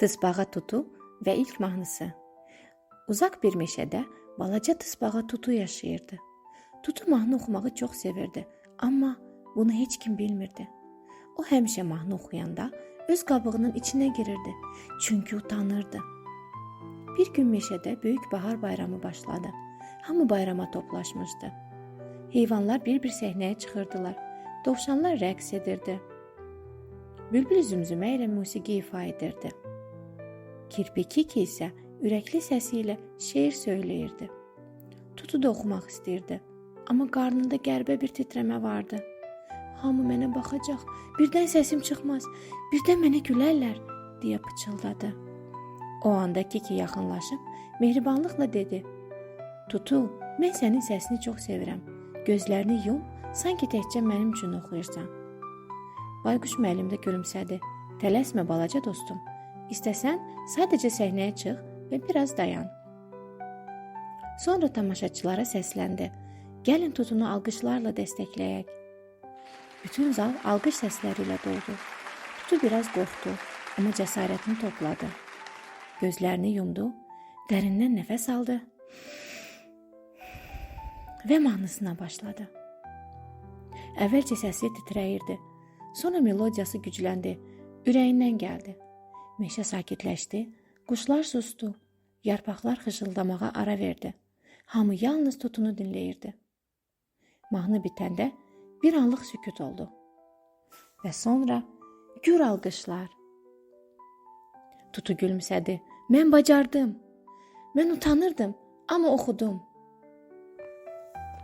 Tısbağa Tutu və ilk mahnısı. Uzaq bir meşədə balaca tısbağa Tutu yaşayırdı. Tutu mahnı oxumağı çox sevirdi, amma bunu heç kim bilmirdi. O həmişə mahnı oxuyanda öz qabığının içinə girirdi, çünki utanırdı. Bir gün meşədə böyük bahar bayramı başladı. Hamı bayrama toplaşmışdı. Heyvanlar bir-bir səhnəyə çıxırdılar. Dovşanlar rəqs edirdi. Bülbül zümzümə ilə musiqi ifa edirdi. Kirpi-kiki isə ürəkli səsi ilə şeir söyləyirdi. Tutu da oxumaq istəyirdi, amma qarnında qəribə bir titrəmə vardı. Hamı mənə baxacaq, birdən səsim çıxmaz, birdən mənə gülərlər, deyə pıçıldadı. O anda Kiki yaxınlaşıb mehribanlıqla dedi: Tutu, mən sənin səsini çox sevirəm. Gözlərini yum, sanki təkcə mənim üçün oxuyursan. Bayquş müəllim də gülümsədi. Tələsmə balaca dostum. İstəsən, sadəcə səhnəyə çıx və biraz dayan. Sonra tamaşaçılara səsləndi. Gəlin Tutunu alqışlarla dəstəkləyək. Bütün zal alqış səsləri ilə doldu. Tutu biraz qorxdu, amma cəsarətini topladı. Gözlərini yumdu, dərindən nəfəs aldı və mahnısına başladı. Əvvəlcə səsi titrəyirdi, sonra melodiyası gücləndi, ürəyindən gəldi. Meşə sakitləşdi, quşlar sustu, yarpaqlar xışıldamağa ara verdi. Hamı yalnız Tutunu dinləyirdi. Mahnı bitəndə bir anlıq sükut oldu və sonra gür alqışlar. Tutu gülümsədi. Mən bacardım. Mən utanırdım, amma oxudum.